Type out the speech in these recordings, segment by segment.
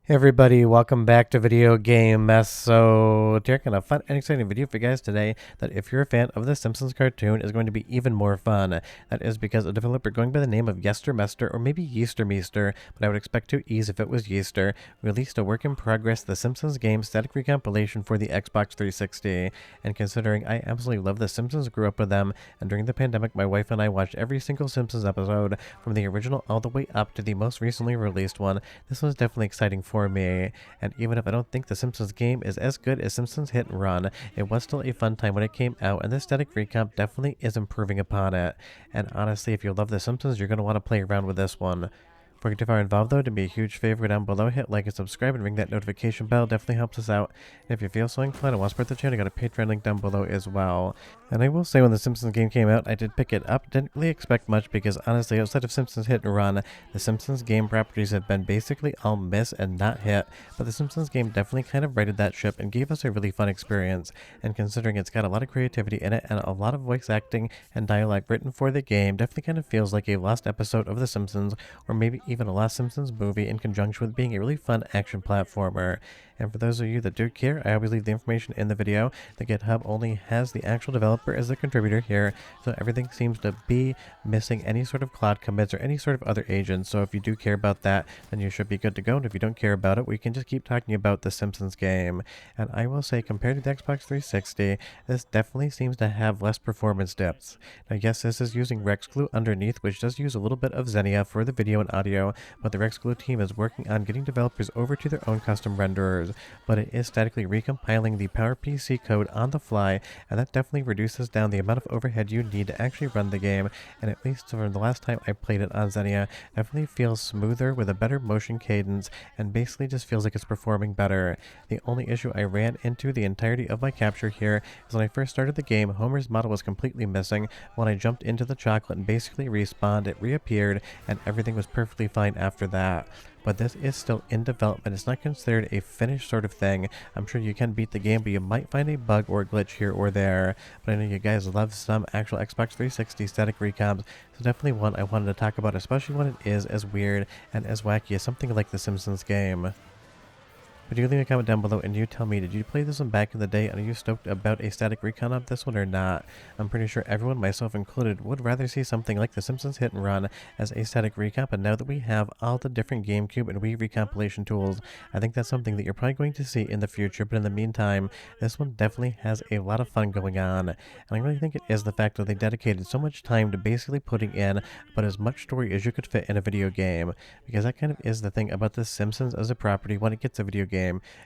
Hey everybody, welcome back to Video Game Mess. So, we're got a fun and exciting video for you guys today that if you're a fan of the Simpsons cartoon is going to be even more fun. That is because a developer going by the name of Yestermester, or maybe Yeastermeester, but I would expect to ease if it was Yeaster, released a work in progress The Simpsons Game static recompilation for the Xbox 360. And considering I absolutely love The Simpsons, grew up with them, and during the pandemic my wife and I watched every single Simpsons episode from the original all the way up to the most recently released one, this was definitely exciting for me. And even if I don't think the Simpsons game is as good as Simpsons Hit and Run, it was still a fun time when it came out, and this static recomp definitely is improving upon it. And honestly, if you love the Simpsons, you're going to want to play around with this one. Before we get too far involved though, to be a huge favor down below, hit like and subscribe and ring that notification bell, definitely helps us out. And if you feel so inclined and want to support the channel, I got a Patreon link down below as well. And I will say when the Simpsons game came out, I did pick it up, didn't really expect much because honestly, outside of Simpsons Hit and Run, the Simpsons game properties have been basically all miss and not hit, but the Simpsons game definitely kind of righted that ship and gave us a really fun experience. And considering it's got a lot of creativity in it and a lot of voice acting and dialogue written for the game, definitely kind of feels like a lost episode of The Simpsons, or maybe even a lost Simpsons movie in conjunction with being a really fun action platformer. And for those of you that do care, I always leave the information in the video. The GitHub only has the actual developer as the contributor here, so everything seems to be missing any sort of cloud commits or any sort of other agents. So if you do care about that, then you should be good to go. And if you don't care about it, we can just keep talking about the Simpsons game. And I will say, compared to the Xbox 360, this definitely seems to have less performance dips. Now yes, this is using RexGlue underneath, which does use a little bit of Xenia for the video and audio, but the RexGlue team is working on getting developers over to their own custom renderers. But it is statically recompiling the PowerPC code on the fly, and that definitely reduces down the amount of overhead you need to actually run the game, and at least from the last time I played it on Xenia, definitely feels smoother with a better motion cadence, and basically just feels like it's performing better. The only issue I ran into the entirety of my capture here is when I first started the game, Homer's model was completely missing. When I jumped into the chocolate and basically respawned, it reappeared, and everything was perfectly fine after that. But this is still in development. It's not considered a finished sort of thing. I'm sure you can beat the game, but you might find a bug or a glitch here or there. But I know you guys love some actual Xbox 360 static recomps, so definitely one I wanted to talk about, especially when it is as weird and as wacky as something like the Simpsons game. But you leave a comment down below and you tell me, did you play this one back in the day and are you stoked about a static recon of this one or not? I'm pretty sure everyone, myself included, would rather see something like The Simpsons Hit and Run as a static recomp, and now that we have all the different GameCube and Wii recompilation tools, I think that's something that you're probably going to see in the future. But in the meantime, this one definitely has a lot of fun going on, and I really think it is the fact that they dedicated so much time to basically putting in about as much story as you could fit in a video game, because that kind of is the thing about The Simpsons as a property when it gets a video game.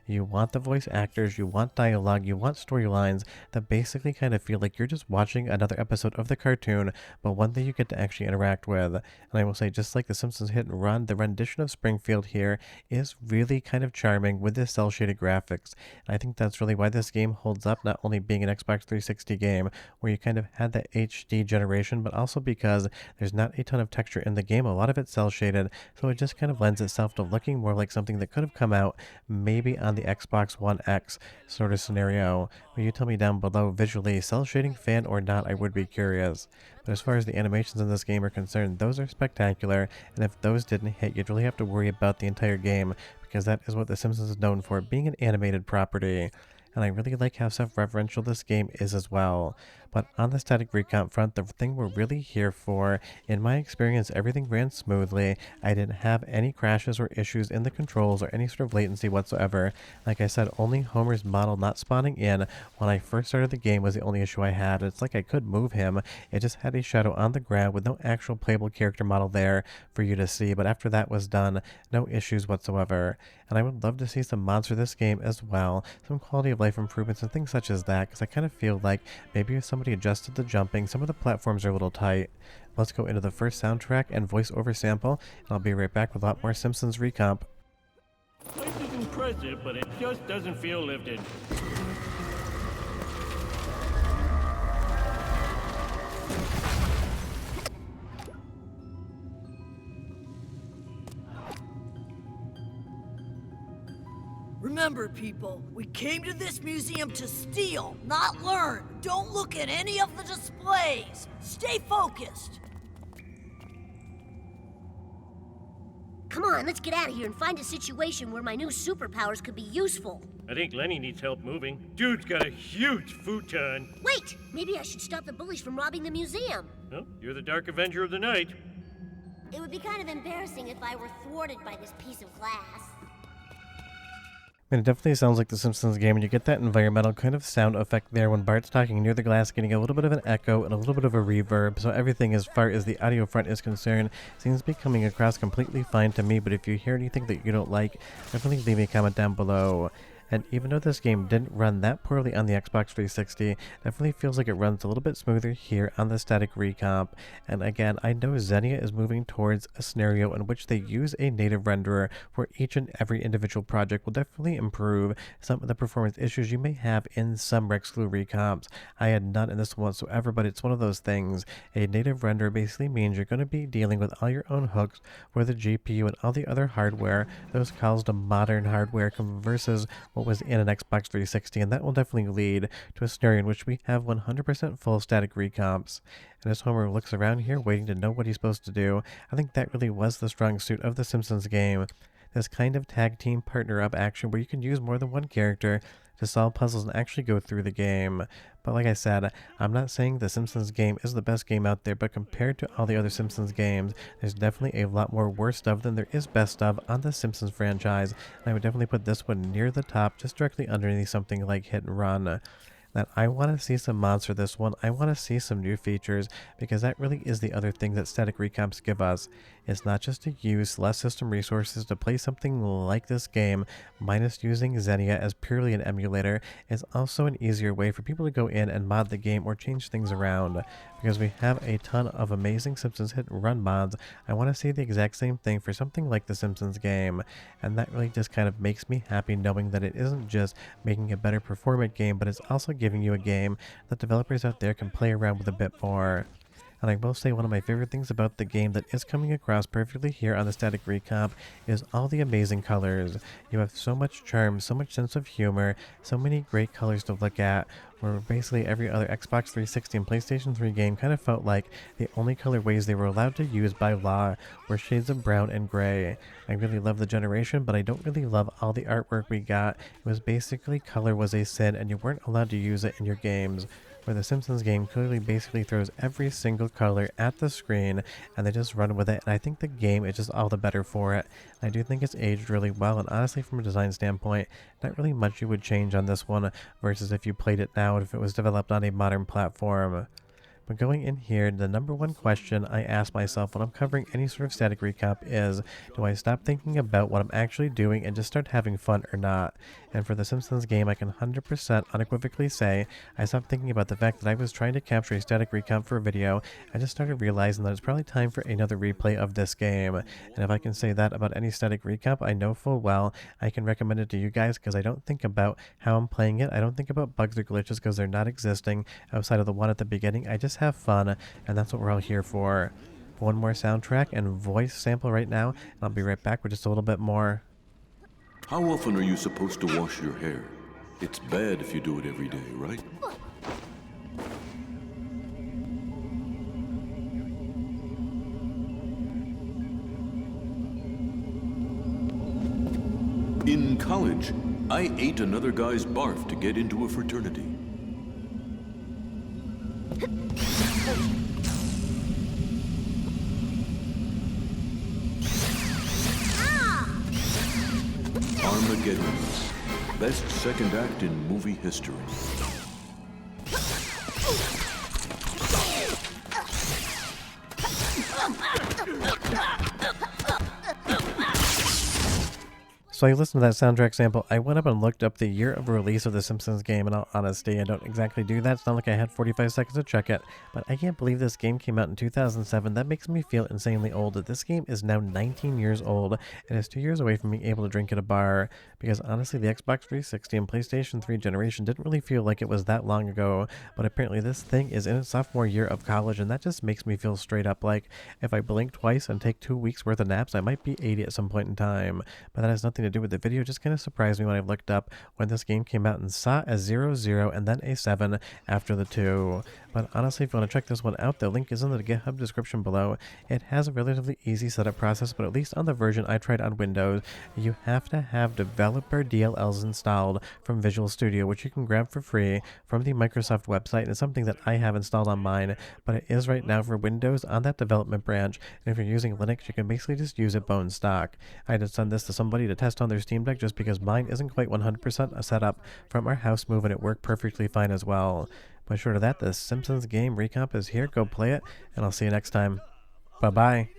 You want the voice actors, you want dialogue, you want storylines that basically kind of feel like you're just watching another episode of the cartoon, but one that you get to actually interact with. And I will say, just like The Simpsons Hit and Run, the rendition of Springfield here is really kind of charming with the cel-shaded graphics. And I think that's really why this game holds up, not only being an Xbox 360 game where you kind of had that HD generation, but also because there's not a ton of texture in the game. A lot of it's cel-shaded, so it just kind of lends itself to looking more like something that could have come out maybe on the Xbox One X sort of scenario. Will you tell me down below, visually, cel shading fan or not? I would be curious. But as far as the animations in this game are concerned, those are spectacular, and if those didn't hit, you'd really have to worry about the entire game, because that is what The Simpsons is known for, being an animated property. And I really like how self-referential this game is as well. But on the static recomp front, the thing we're really here for, in my experience, everything ran smoothly. I didn't have any crashes or issues in the controls or any sort of latency whatsoever. Like I said, only Homer's model not spawning in when I first started the game was the only issue I had. It's like I could move him, it just had a shadow on the ground with no actual playable character model there for you to see. But after that was done, no issues whatsoever. And I would love to see some mods for this game as well, some quality of life improvements and things such as that, because I kind of feel like maybe if somebody adjusted the jumping, some of the platforms are a little tight. Let's go into the first soundtrack and voiceover sample, and I'll be right back with a lot more Simpsons Recomp. Place is impressive, but it just doesn't feel lifted. Remember, people, we came to this museum to steal, not learn. Don't look at any of the displays. Stay focused. Come on, let's get out of here and find a situation where my new superpowers could be useful. I think Lenny needs help moving. Dude's got a huge futon. Wait! Maybe I should stop the bullies from robbing the museum. Well, you're the Dark Avenger of the Night. It would be kind of embarrassing if I were thwarted by this piece of glass. I mean, it definitely sounds like the Simpsons game, and you get that environmental kind of sound effect there when Bart's talking near the glass, getting a little bit of an echo and a little bit of a reverb, so everything as far as the audio front is concerned seems to be coming across completely fine to me, but if you hear anything that you don't like, definitely leave me a comment down below. And even though this game didn't run that poorly on the Xbox 360, definitely feels like it runs a little bit smoother here on the static recomp. And again, I know Xenia is moving towards a scenario in which they use a native renderer for each and every individual project will definitely improve some of the performance issues you may have in some RexGlue recomps. I had none in this one whatsoever, but it's one of those things. A native renderer basically means you're going to be dealing with all your own hooks for the GPU and all the other hardware. Those calls to modern hardware versus what was in an Xbox 360, and that will definitely lead to a scenario in which we have 100% full static recomps. And as Homer looks around here waiting to know what he's supposed to do, I think that really was the strong suit of the Simpsons game. This kind of tag team partner up action where you can use more than one character to solve puzzles and actually go through the game. But like I said, I'm not saying the Simpsons game is the best game out there, but compared to all the other Simpsons games, there's definitely a lot more worst of than there is best of on the Simpsons franchise. And I would definitely put this one near the top, just directly underneath something like Hit and Run. That I want to see some mods for this one. I want to see some new features, because that really is the other thing that static recomps give us. It's not just to use less system resources to play something like this game, minus using Xenia as purely an emulator. It's also an easier way for people to go in and mod the game or change things around. Because we have a ton of amazing Simpsons hit and run mods, I want to see the exact same thing for something like the Simpsons game. And that really just kind of makes me happy knowing that it isn't just making a better performant game, but it's also giving you a game that developers out there can play around with a bit more. And I will say one of my favorite things about the game that is coming across perfectly here on the static recomp is all the amazing colors. You have so much charm, so much sense of humor, so many great colors to look at, where basically every other Xbox 360 and PlayStation 3 game kind of felt like the only colorways they were allowed to use by law were shades of brown and gray. I really love the generation, but I don't really love all the artwork we got. It was basically color was a sin and you weren't allowed to use it in your games. Where the Simpsons game clearly basically throws every single color at the screen and they just run with it, and I think the game is just all the better for it. I do think it's aged really well, and honestly from a design standpoint, not really much you would change on this one versus if you played it now if it was developed on a modern platform. But going in here, the number one question I ask myself when I'm covering any sort of static recomp is, do I stop thinking about what I'm actually doing and just start having fun or not? And for the Simpsons game, I can 100% unequivocally say I stopped thinking about the fact that I was trying to capture a static recomp for a video. I just started realizing that it's probably time for another replay of this game. And if I can say that about any static recomp, I know full well I can recommend it to you guys, because I don't think about how I'm playing it. I don't think about bugs or glitches because they're not existing outside of the one at the beginning. I just have fun, and that's what we're all here for. One more soundtrack and voice sample right now, and I'll be right back with just a little bit more. How often are you supposed to wash your hair? It's bad if you do it every day, right? In college, I ate another guy's barf to get into a fraternity. Armageddon, best second act in movie history. So I listened to that soundtrack sample. I went up and looked up the year of release of the Simpsons game. In all honesty, I don't exactly do that. It's not like I had 45 seconds to check it, but I can't believe this game came out in 2007. That makes me feel insanely old. This game is now 19 years old and is 2 years away from being able to drink at a bar, because honestly the Xbox 360 and PlayStation 3 generation didn't really feel like it was that long ago, but apparently this thing is in its sophomore year of college, and that just makes me feel straight up like if I blink twice and take 2 weeks worth of naps, I might be 80 at some point in time. But that has nothing to to do with the video just kind of surprised me when I looked up when this game came out and saw a 00 and then a 7 after the 2. But honestly, if you want to check this one out, the link is in the GitHub description below. It has a relatively easy setup process, but at least on the version I tried on Windows, you have to have developer DLLs installed from Visual Studio, which you can grab for free from the Microsoft website. And it's something that I have installed on mine, but it is right now for Windows on that development branch. And if you're using Linux, you can basically just use it bone stock. I had to send this to somebody to test on their Steam Deck just because mine isn't quite 100% set up from our house move, and it worked perfectly fine as well. But short of that, the Simpsons Game Recomp is here. Go play it, and I'll see you next time. Bye-bye.